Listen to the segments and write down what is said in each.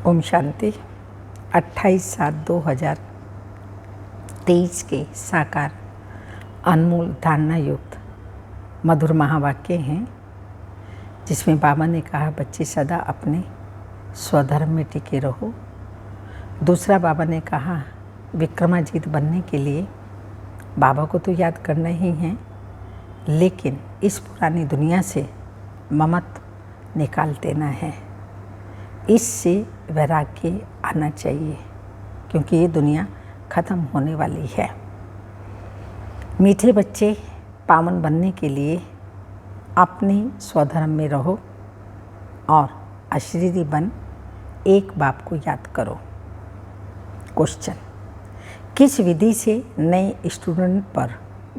ओम शांति। 28/7/2023 के साकार अनमोल धारणा युक्त मधुर महावाक्य हैं, जिसमें बाबा ने कहा बच्चे सदा अपने स्वधर्म में टिके रहो। दूसरा बाबा ने कहा विक्रमाजीत बनने के लिए बाबा को तो याद करना ही है, लेकिन इस पुरानी दुनिया से ममत्व निकाल देना है। इससे वैराग्य आना चाहिए, क्योंकि ये दुनिया ख़त्म होने वाली है। मीठे बच्चे पावन बनने के लिए अपने स्वधर्म में रहो और अशरीरी बन एक बाप को याद करो। क्वेश्चन: किस विधि से नए स्टूडेंट पर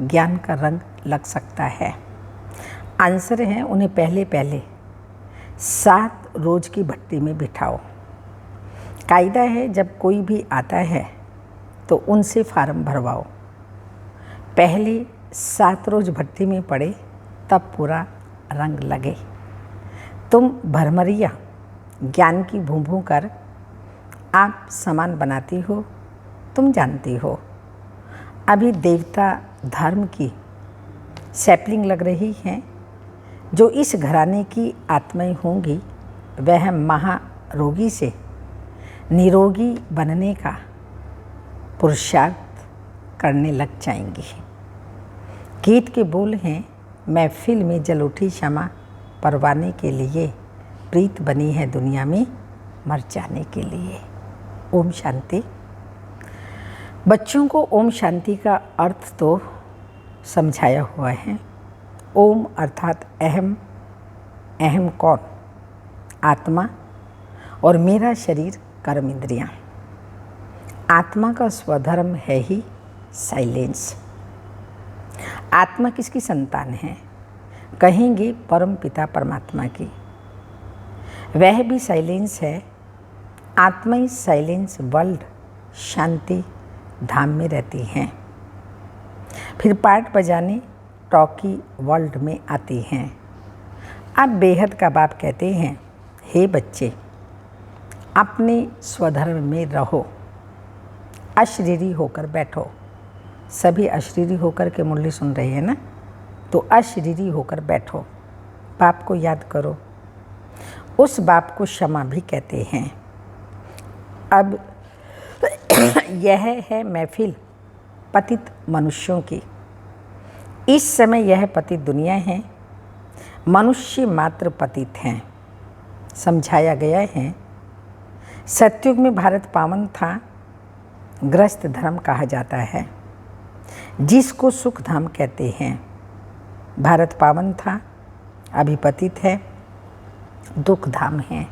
ज्ञान का रंग लग सकता है? आंसर है, उन्हें पहले 7 रोज की भट्टी में बिठाओ। कायदा है, जब कोई भी आता है तो उनसे फार्म भरवाओ। पहले 7 रोज भट्टी में पड़े, तब पूरा रंग लगे। तुम भरमरिया ज्ञान की भूं कर आप समान बनाती हो, तुम जानती हो। अभी देवता धर्म की सैपलिंग लग रही है। जो इस घराने की आत्माएं होंगी, वह महारोगी से निरोगी बनने का पुरुषार्थ करने लग जाएंगी। गीत के बोल हैं, महफिल में जल उठी क्षमा परवाने के लिए, प्रीत बनी है दुनिया में मर जाने के लिए। ओम शांति। बच्चों को ओम शांति का अर्थ तो समझाया हुआ है। ओम अर्थात अहम। अहम कौन? आत्मा और मेरा शरीर कर्म इंद्रियाँ। आत्मा का स्वधर्म है ही साइलेंस। आत्मा किसकी संतान है? कहेंगे परम पिता परमात्मा की। वह भी साइलेंस है। आत्मा ही साइलेंस वर्ल्ड शांति धाम में रहती हैं। फिर पार्ट बजाने टॉकी वर्ल्ड में आती हैं। अब बेहद का बाप कहते हैं, हे बच्चे अपने स्वधर्म में रहो, अशरीरी होकर बैठो। सभी अशरीरी होकर के मुरली सुन रहे हैं ना, तो अशरीरी होकर बैठो, बाप को याद करो। उस बाप को क्षमा भी कहते हैं। अब यह है महफिल पतित मनुष्यों की। इस समय यह पतित दुनिया है, मनुष्य मात्र पतित हैं। समझाया गया है, सतयुग में भारत पावन था, ग्रस्त धर्म कहा जाता है, जिसको सुख धाम कहते हैं। भारत पावन था, अभी पतित है, दुख धाम है।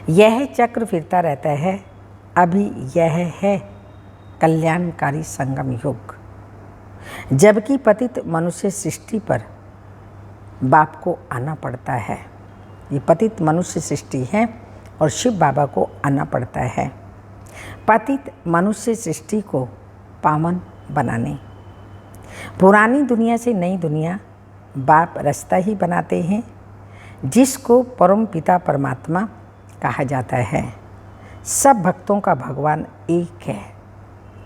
यह चक्र फिरता रहता है। अभी यह है कल्याणकारी संगम युग, जबकि पतित मनुष्य सृष्टि पर बाप को आना पड़ता है। ये पतित मनुष्य सृष्टि है और शिव बाबा को आना पड़ता है पतित मनुष्य सृष्टि को पावन बनाने। पुरानी दुनिया से नई दुनिया बाप रास्ता ही बनाते हैं, जिसको परम पिता परमात्मा कहा जाता है। सब भक्तों का भगवान एक है।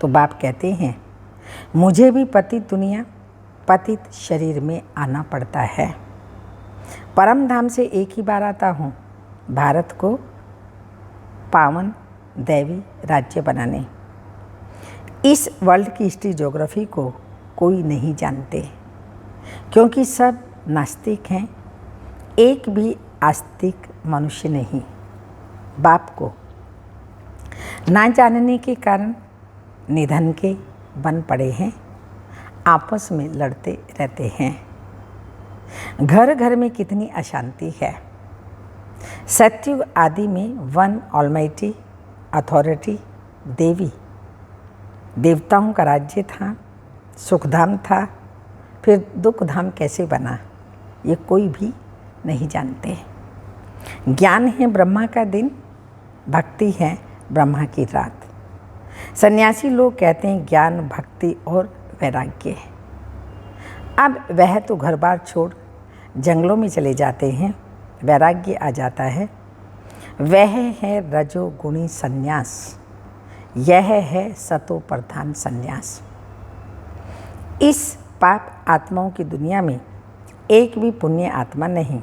तो बाप कहते हैं, मुझे भी पतित दुनिया पतित शरीर में आना पड़ता है। परम धाम से एक ही बार आता हूँ, भारत को पावन दैवी राज्य बनाने। इस वर्ल्ड की हिस्ट्री ज्योग्राफी को कोई नहीं जानते, क्योंकि सब नास्तिक हैं। एक भी आस्तिक मनुष्य नहीं। बाप को ना जानने के कारण निधन के बन पड़े हैं, आपस में लड़ते रहते हैं। घर घर में कितनी अशांति है। सतयुग आदि में वन ऑलमाइटी अथॉरिटी देवी देवताओं का राज्य था, सुखधाम था। फिर दुखधाम कैसे बना, ये कोई भी नहीं जानते। ज्ञान है ब्रह्मा का दिन, भक्ति है ब्रह्मा की रात। सन्यासी लोग कहते हैं ज्ञान, भक्ति और वैराग्य। अब वह तो घर बार छोड़ जंगलों में चले जाते हैं, वैराग्य आ जाता है। वह है रजोगुणी संन्यास, यह है सतो प्रधान संन्यास। इस पाप आत्माओं की दुनिया में एक भी पुण्य आत्मा नहीं,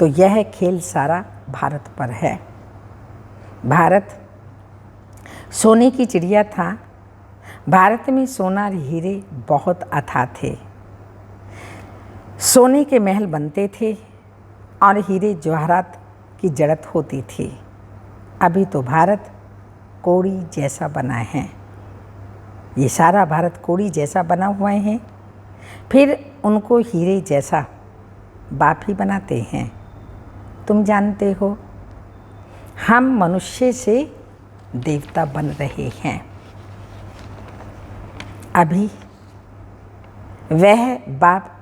तो यह खेल सारा भारत पर है। भारत सोने की चिड़िया था। भारत में सोना और हीरे बहुत अथाह थे। सोने के महल बनते थे और हीरे जवाहरात की जड़त होती थी। अभी तो भारत कोड़ी जैसा बना है। ये सारा भारत कोड़ी जैसा बना हुआ है, फिर उनको हीरे जैसा बाप ही बनाते हैं। तुम जानते हो, हम मनुष्य से देवता बन रहे हैं। अभी वह बाप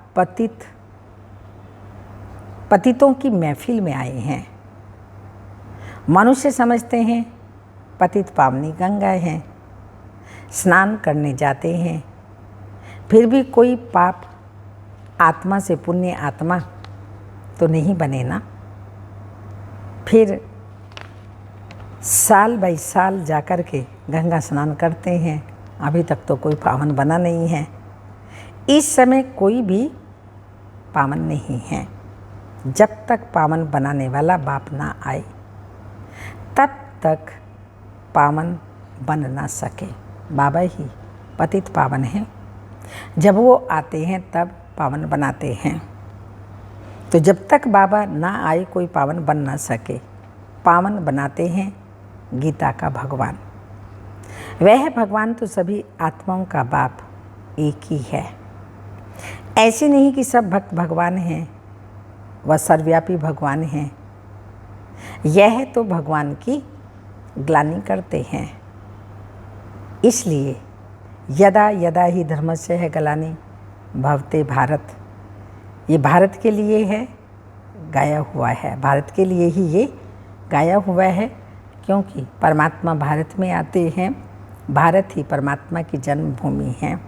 पतितों की महफिल में आए हैं। मनुष्य समझते हैं पतित पावनी गंगा हैं, स्नान करने जाते हैं, फिर भी कोई पाप आत्मा से पुण्य आत्मा तो नहीं बने ना। फिर साल बाई साल जाकर के गंगा स्नान करते हैं, अभी तक तो कोई पावन बना नहीं है। इस समय कोई भी पावन नहीं है। जब तक पावन बनाने वाला बाप ना आए, तब तक पावन बन ना सके। बाबा ही पतित पावन हैं। जब वो आते हैं तब पावन बनाते हैं। तो जब तक बाबा ना आए कोई पावन बन ना सके। पावन बनाते हैं गीता का भगवान। वह भगवान तो सभी आत्माओं का बाप एक ही है। ऐसे नहीं कि सब भक्त भगवान हैं, वह सर्वव्यापी भगवान हैं। यह तो भगवान की ग्लानि करते हैं। इसलिए यदा यदा ही धर्मस्य है ग्लानि भवते भारत, ये भारत के लिए है गाया हुआ है। भारत के लिए ही ये गाया हुआ है, क्योंकि परमात्मा भारत में आते हैं। भारत ही परमात्मा की जन्मभूमि है।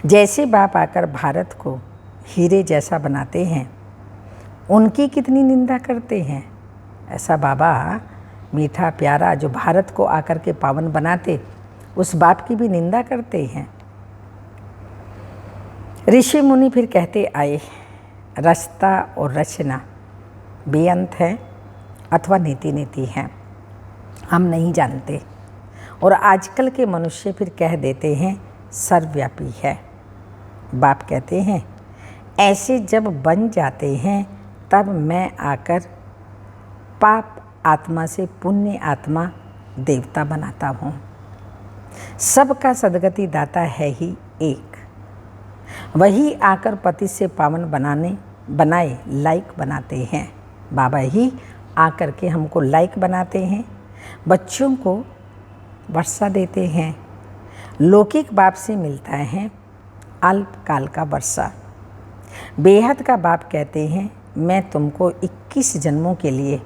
जैसे बाप आकर भारत को हीरे जैसा बनाते हैं, उनकी कितनी निंदा करते हैं। ऐसा बाबा मीठा प्यारा जो भारत को आकर के पावन बनाते, उस बाप की भी निंदा करते हैं। ऋषि मुनि फिर कहते आए, रचता और रचना बेअंत है अथवा नीति नीति है, हम नहीं जानते। और आजकल के मनुष्य फिर कह देते हैं सर्वव्यापी है। बाप कहते हैं ऐसे जब बन जाते हैं तब मैं आकर पाप आत्मा से पुण्य आत्मा देवता बनाता हूँ। सबका सदगति दाता है ही एक, वही आकर पति से पावन बनाए लायक बनाते हैं। बाबा ही आकर के हमको लायक बनाते हैं। बच्चों को वर्षा देते हैं। लौकिक बाप से मिलता है अल्पकाल का वर्षा। बेहद का बाप कहते हैं मैं तुमको 21 जन्मों के लिए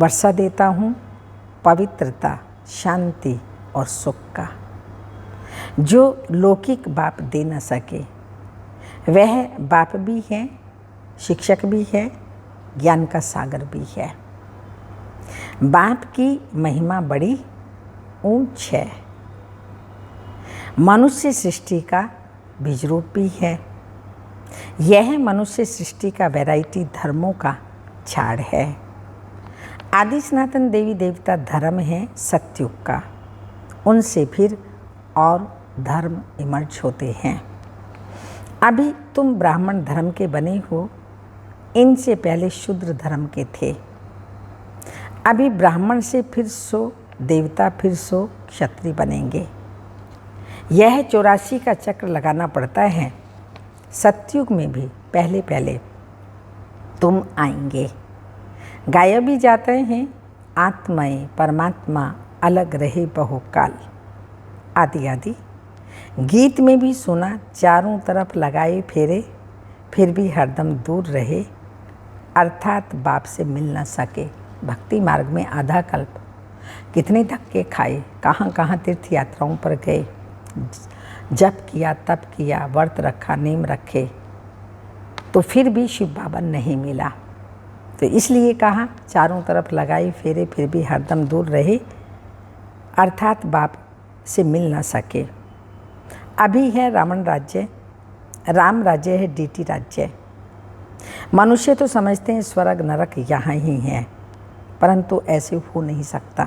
वर्षा देता हूँ, पवित्रता, शांति और सुख का, जो लौकिक बाप दे न सके। वह बाप भी है, शिक्षक भी है, ज्ञान का सागर भी है। बाप की महिमा बड़ी ऊंच है। मनुष्य सृष्टि का बीज रूप भी है। यह मनुष्य सृष्टि का वैरायटी धर्मों का झाड़ है। आदि सनातन देवी देवता धर्म है सतयुग का, उनसे फिर और धर्म इमर्ज होते हैं। अभी तुम ब्राह्मण धर्म के बने हो, इनसे पहले शूद्र धर्म के थे। अभी ब्राह्मण से फिर सो देवता, फिर सो क्षत्रिय बनेंगे। यह 84 का चक्र लगाना पड़ता है। सतयुग में भी पहले पहले तुम आएंगे। गायब भी जाते हैं आत्माएं परमात्मा अलग रहे बहुकाल आदि आदि। गीत में भी सुना चारों तरफ लगाए फेरे, फिर भी हरदम दूर रहे, अर्थात बाप से मिल न सके। भक्ति मार्ग में आधा कल्प कितने धक्के खाए, कहाँ कहाँ तीर्थ यात्राओं पर गए, जप किया, तप किया, व्रत रखा, नेम रखे, तो फिर भी शिव बाबा नहीं मिला। तो इसलिए कहा चारों तरफ लगाई फेरे फिर भी हरदम दूर रहे, अर्थात बाप से मिल न सके। अभी है रावण राज्य, राम राज्य है डीटी राज्य। मनुष्य तो समझते हैं स्वर्ग नरक यहाँ ही है, परंतु ऐसे हो नहीं सकता।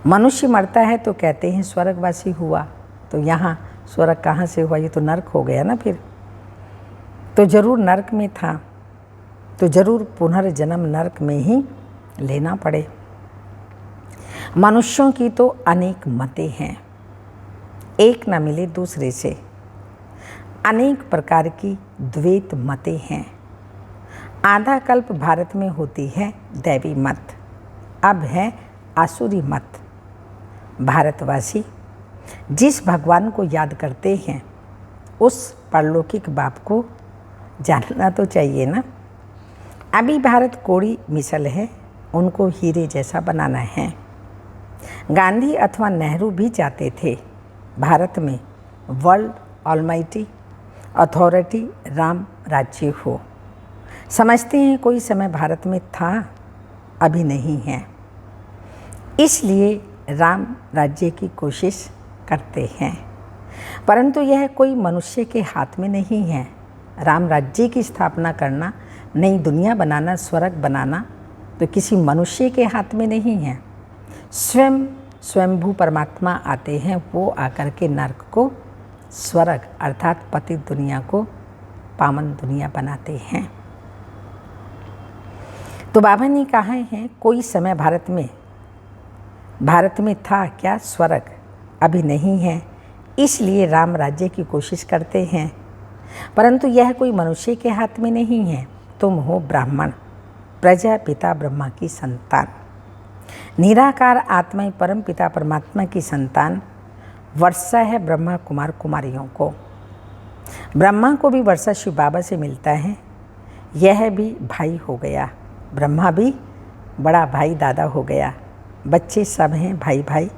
मनुष्य मरता है तो कहते हैं स्वर्गवासी हुआ, तो यहाँ स्वर्ग कहाँ से हुआ, ये तो नरक हो गया ना। फिर तो जरूर नरक में था, तो जरूर पुनर्जन्म नरक में ही लेना पड़े। मनुष्यों की तो अनेक मतें हैं, एक न मिले दूसरे से। अनेक प्रकार की द्वैत मतें हैं। आधा कल्प भारत में होती है दैवी मत, अब है आसुरी मत। भारतवासी जिस भगवान को याद करते हैं उस परलौकिक बाप को जानना तो चाहिए ना। अभी भारत कोड़ी मिसल है, उनको हीरे जैसा बनाना है। गांधी अथवा नेहरू भी चाहते थे भारत में वर्ल्ड ऑलमाइटी अथॉरिटी राम राज्य हो। समझते हैं कोई समय भारत में था, अभी नहीं है, इसलिए राम राज्य की कोशिश करते हैं। परंतु यह कोई मनुष्य के हाथ में नहीं है। राम राज्य की स्थापना करना, नई दुनिया बनाना, स्वर्ग बनाना तो किसी मनुष्य के हाथ में नहीं है। स्वयंभू परमात्मा आते हैं, वो आकर के नरक को स्वर्ग अर्थात पतित दुनिया को पावन दुनिया बनाते हैं। तो बाबा ने कहा है कोई समय भारत में था क्या स्वर्ग, अभी नहीं है, इसलिए राम राज्य की कोशिश करते हैं। परंतु यह कोई मनुष्य के हाथ में नहीं है। तुम हो ब्राह्मण, प्रजापिता ब्रह्मा की संतान, निराकार आत्मा परम पिता परमात्मा की संतान। वर्षा है ब्रह्मा कुमार कुमारियों को। ब्रह्मा को भी वर्षा शिव बाबा से मिलता है, यह भी भाई हो गया। ब्रह्मा भी बड़ा भाई दादा हो गया, बच्चे सब हैं भाई भाई।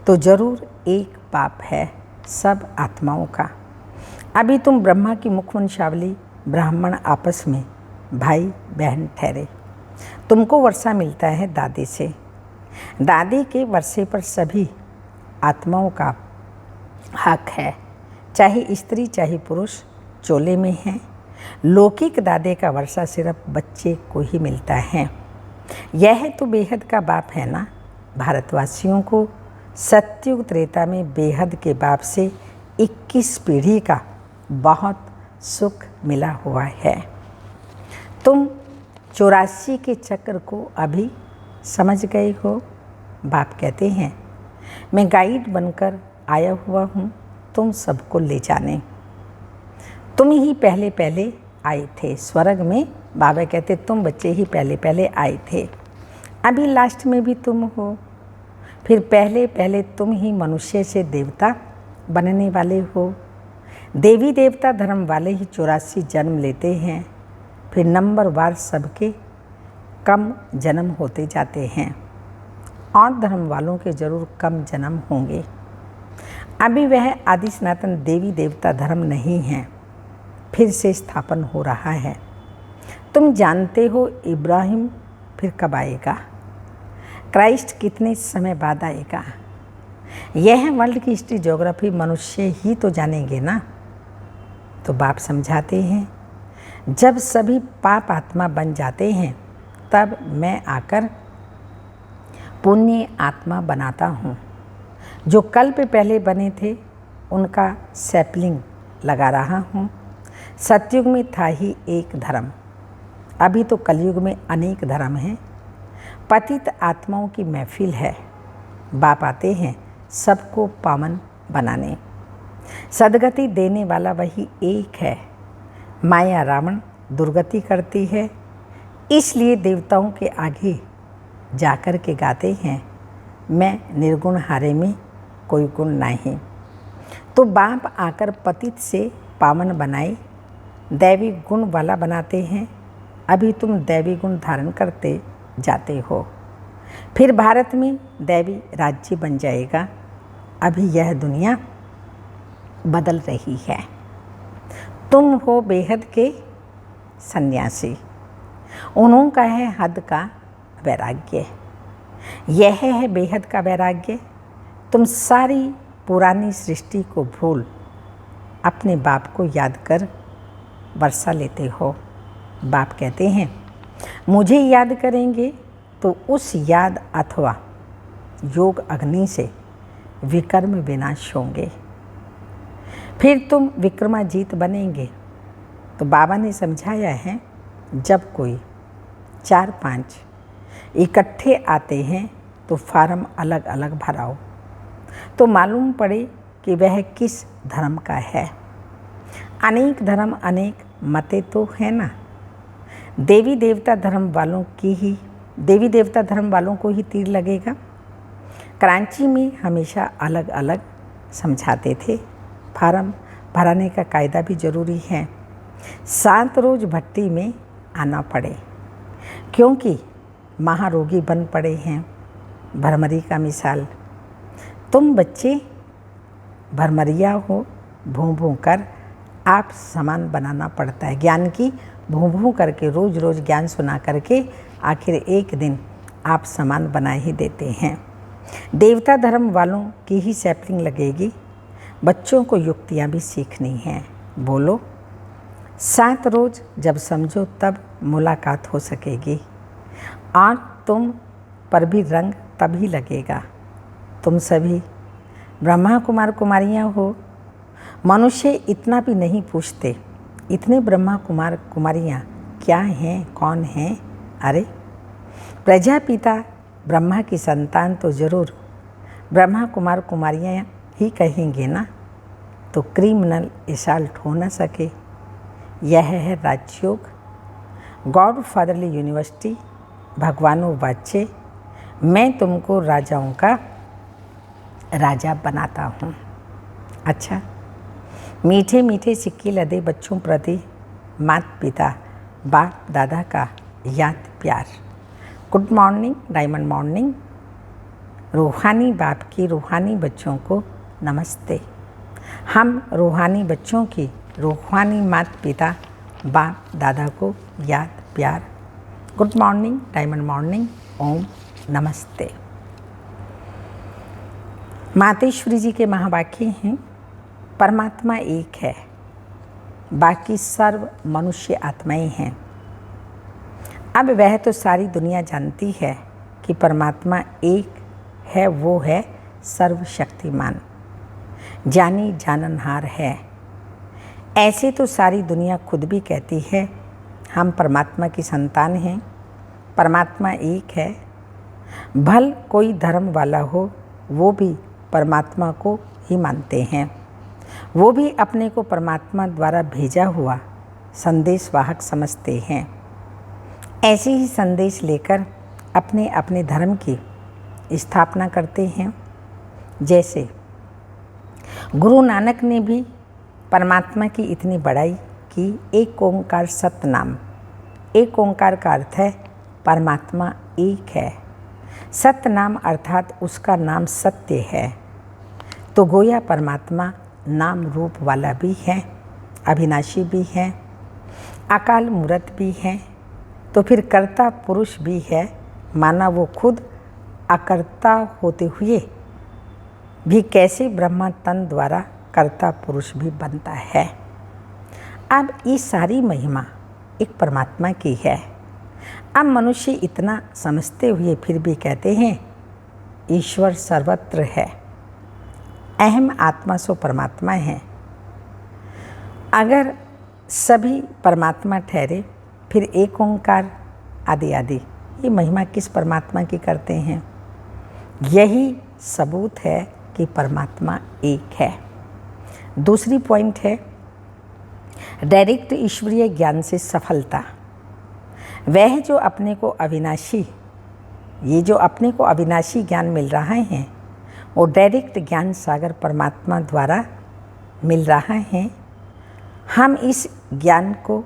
तो जरूर एक बाप है सब आत्माओं का। अभी तुम ब्रह्मा की मुखवंशावली ब्राह्मण आपस में भाई बहन ठहरे। तुमको वर्षा मिलता है दादी से, दादी के वर्षे पर सभी आत्माओं का हक है, चाहे स्त्री चाहे पुरुष चोले में है। लौकिक दादे का वर्षा सिर्फ बच्चे को ही मिलता है। यह तो बेहद का बाप है ना। भारतवासियों को सत्युग त्रेता में बेहद के बाप से 21 पीढ़ी का बहुत सुख मिला हुआ है। तुम 84 के चक्र को अभी समझ गए हो। बाप कहते हैं मैं गाइड बनकर आया हुआ हूँ तुम सबको ले जाने। तुम ही पहले पहले आए थे स्वर्ग में। बाबा कहते तुम बच्चे ही पहले पहले आए थे, अभी लास्ट में भी तुम हो। फिर पहले पहले तुम ही मनुष्य से देवता बनने वाले हो। देवी देवता धर्म वाले ही 84 जन्म लेते हैं, फिर नंबर वार सबके कम जन्म होते जाते हैं और धर्म वालों के जरूर कम जन्म होंगे। अभी वह आदि सनातन देवी देवता धर्म नहीं है, फिर से स्थापन हो रहा है। तुम जानते हो इब्राहिम फिर कब आएगा, क्राइस्ट कितने समय बाद आएगा। यह वर्ल्ड की हिस्ट्री ज्योग्राफी मनुष्य ही तो जानेंगे ना। तो बाप समझाते हैं जब सभी पाप आत्मा बन जाते हैं तब मैं आकर पुण्य आत्मा बनाता हूँ। जो कल्प पहले बने थे उनका सैपलिंग लगा रहा हूँ। सतयुग में था ही एक धर्म, अभी तो कलयुग में अनेक धर्म हैं। पतित आत्माओं की महफिल है। बाप आते हैं सबको पावन बनाने। सदगति देने वाला वही एक है। माया रावण दुर्गति करती है, इसलिए देवताओं के आगे जाकर के गाते हैं मैं निर्गुण हारे में कोई गुण नहीं। तो बाप आकर पतित से पावन बनाए, दैवी गुण वाला बनाते हैं। अभी तुम दैवी गुण धारण करते जाते हो, फिर भारत में दैवी राज्य बन जाएगा। अभी यह दुनिया बदल रही है। तुम हो बेहद के सन्यासी, उन्हों का है हद का वैराग्य, यह है बेहद का वैराग्य। तुम सारी पुरानी सृष्टि को भूल अपने बाप को याद कर वर्षा लेते हो। बाप कहते हैं मुझे याद करेंगे तो उस याद अथवा योग अग्नि से विकर्म विनाश होंगे, फिर तुम विक्रमाजीत बनेंगे। तो बाबा ने समझाया है जब कोई 4-5 इकट्ठे आते हैं तो फार्म अलग अलग भराओ तो मालूम पड़े कि वह किस धर्म का है। अनेक धर्म अनेक मतें तो है ना। देवी देवता धर्म वालों को ही तीर लगेगा। कराची में हमेशा अलग अलग समझाते थे। फार्म भराने का कायदा भी ज़रूरी है। 7 रोज़ भट्टी में आना पड़े क्योंकि महारोगी बन पड़े हैं। भरमरी का मिसाल, तुम बच्चे भरमरिया हो, भूं भूं कर आप समान बनाना पड़ता है। ज्ञान की भूं भूं करके रोज़ रोज़ ज्ञान सुना करके आखिर एक दिन आप समान बना ही देते हैं। देवता धर्म वालों की ही सैपलिंग लगेगी। बच्चों को युक्तियाँ भी सीखनी हैं। बोलो 7 रोज़ जब समझो तब मुलाकात हो सकेगी और तुम पर भी रंग तभी लगेगा। तुम सभी ब्रह्मा कुमार कुमारियाँ हो। मनुष्य इतना भी नहीं पूछते इतने ब्रह्मा कुमार कुमारियाँ क्या हैं, कौन हैं। अरे प्रजापिता ब्रह्मा की संतान तो ज़रूर ब्रह्मा कुमार कुमारियाँ ही कहेंगे ना। तो क्रिमिनल असॉल्ट हो न सके। यह है राजयोग। गॉड फादरली यूनिवर्सिटी भगवानों बच्चे, मैं तुमको राजाओं का राजा बनाता हूँ। अच्छा, मीठे मीठे सिक्के लदे बच्चों प्रति माता पिता बाप दादा का याद प्यार। Good morning, diamond morning. रूहानी बाप की रूहानी बच्चों को नमस्ते। हम रूहानी बच्चों की रूहानी माता पिता बाप दादा को याद प्यार। Good morning, diamond morning. ओम नमस्ते। मातेश्वरी जी के महावाक्य हैं, परमात्मा एक है, बाकी सर्व मनुष्य आत्माएं हैं। अब वह तो सारी दुनिया जानती है कि परमात्मा एक है, वो है सर्वशक्तिमान, जानी जाननहार है। ऐसे तो सारी दुनिया खुद भी कहती है हम परमात्मा की संतान हैं, परमात्मा एक है। भल कोई धर्म वाला हो वो भी परमात्मा को ही मानते हैं। वो भी अपने को परमात्मा द्वारा भेजा हुआ संदेशवाहक समझते हैं। ऐसे ही संदेश लेकर अपने अपने धर्म की स्थापना करते हैं। जैसे गुरु नानक ने भी परमात्मा की इतनी बड़ाई की। एक ओंकार सतनाम। एक ओंकार का अर्थ है परमात्मा एक है। सतनाम अर्थात उसका नाम सत्य है। तो गोया परमात्मा नाम रूप वाला भी है, अविनाशी भी है, अकाल मूर्त भी है। तो फिर कर्ता पुरुष भी है, माना वो खुद अकर्ता होते हुए भी कैसे ब्रह्मा तन द्वारा कर्ता पुरुष भी बनता है। अब ये सारी महिमा एक परमात्मा की है। अब मनुष्य इतना समझते हुए फिर भी कहते हैं ईश्वर सर्वत्र है, अहम आत्मा सो परमात्मा है। अगर सभी परमात्मा ठहरे फिर एक ओंकार आदि आदि ये महिमा किस परमात्मा की करते हैं। यही सबूत है कि परमात्मा एक है। दूसरी पॉइंट है डायरेक्ट ईश्वरीय ज्ञान से सफलता। वह जो अपने को अविनाशी, ये जो अपने को अविनाशी ज्ञान मिल रहा है वो डायरेक्ट ज्ञान सागर परमात्मा द्वारा मिल रहा है। हम इस ज्ञान को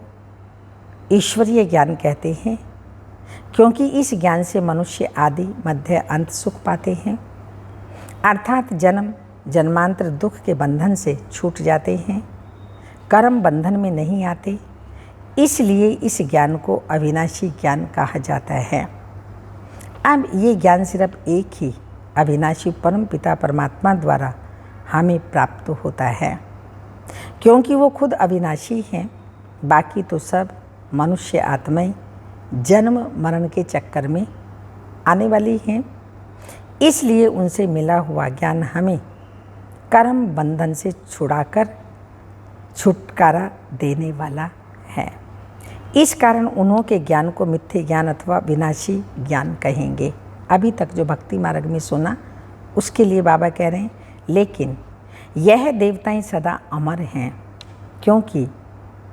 ईश्वरीय ज्ञान कहते हैं क्योंकि इस ज्ञान से मनुष्य आदि मध्य अंत सुख पाते हैं, अर्थात जन्म जन्मांतर दुख के बंधन से छूट जाते हैं, कर्म बंधन में नहीं आते। इसलिए इस ज्ञान को अविनाशी ज्ञान कहा जाता है। अब ये ज्ञान सिर्फ एक ही अविनाशी परम पिता परमात्मा द्वारा हमें प्राप्त होता है, क्योंकि वो खुद अविनाशी हैं। बाकी तो सब मनुष्य आत्माएं जन्म मरण के चक्कर में आने वाली हैं। इसलिए उनसे मिला हुआ ज्ञान हमें कर्म बंधन से छुड़ाकर छुटकारा देने वाला है। इस कारण उन्हों के ज्ञान को मिथ्य ज्ञान अथवा विनाशी ज्ञान कहेंगे। अभी तक जो भक्ति मार्ग में सुना उसके लिए बाबा कह रहे हैं, लेकिन यह देवताएं सदा अमर हैं, क्योंकि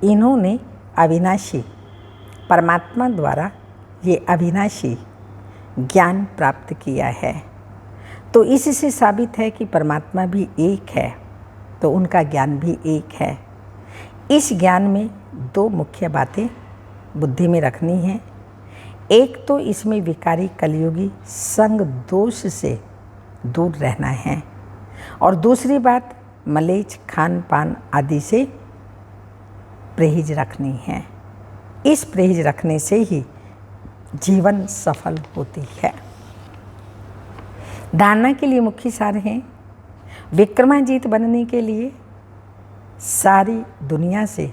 इन्होंने अविनाशी परमात्मा द्वारा ये अविनाशी ज्ञान प्राप्त किया है। तो इससे साबित है कि परमात्मा भी एक है, तो उनका ज्ञान भी एक है। इस ज्ञान में दो मुख्य बातें बुद्धि में रखनी है। एक तो इसमें विकारी कलयुगी संग दोष से दूर रहना है, और दूसरी बात मलेच्छ खान पान आदि से परहेज रखनी है। इस परहेज रखने से ही जीवन सफल होती है। धारणा के लिए मुख्य सार हैं, विक्रमाजीत बनने के लिए सारी दुनिया से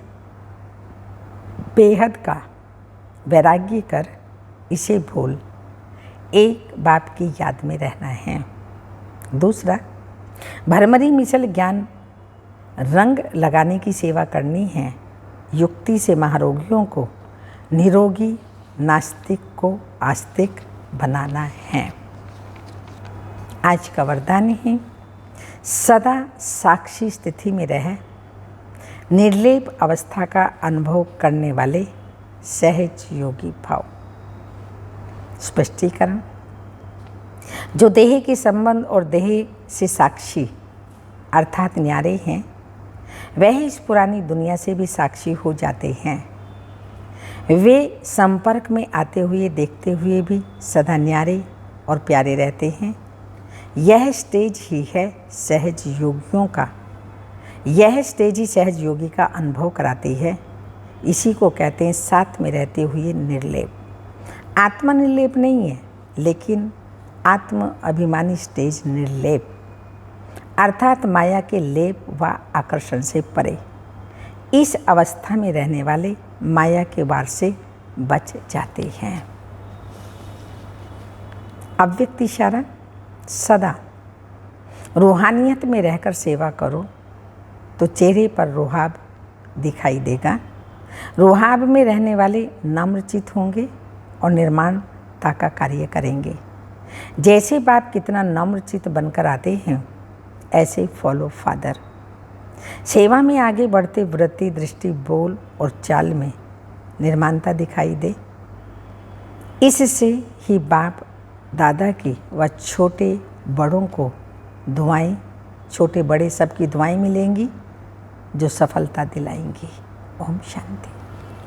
बेहद का वैराग्य कर इसे भूल एक बाप की याद में रहना है। दूसरा, भरमरी मिसल ज्ञान रंग लगाने की सेवा करनी है। युक्ति से महारोगियों को निरोगी, नास्तिक को आस्तिक बनाना है। आज का वरदान है, सदा साक्षी स्थिति में रह निर्लेप अवस्था का अनुभव करने वाले सहज योगी भाव। स्पष्टीकरण, जो देह के संबंध और देह से साक्षी अर्थात न्यारे हैं, वह इस पुरानी दुनिया से भी साक्षी हो जाते हैं। वे संपर्क में आते हुए देखते हुए भी सदा न्यारे और प्यारे रहते हैं। यह स्टेज ही है सहज योगियों का, यह स्टेज ही सहज योगी का अनुभव कराती है। इसी को कहते हैं साथ में रहते हुए निर्लेप। आत्मा निर्लेप नहीं है, लेकिन आत्म अभिमानी स्टेज निर्लेप, अर्थात माया के लेप व आकर्षण से परे। इस अवस्था में रहने वाले माया के वार से बच जाते हैं। अव्यक्त इशारा, सदा रूहानियत में रहकर सेवा करो तो चेहरे पर रुहाब दिखाई देगा। रुहाब में रहने वाले नम्रचित होंगे और निर्माणता का कार्य करेंगे। जैसे बाप कितना नम्रचित बनकर आते हैं, ऐसे फॉलो फादर। सेवा में आगे बढ़ते वृत्ति, दृष्टि, बोल और चाल में निर्माणता दिखाई दे। इससे ही बाप दादा की व छोटे बड़ों को दुआएं, छोटे बड़े सबकी दुआएं मिलेंगी जो सफलता दिलाएंगी। ओम शांति।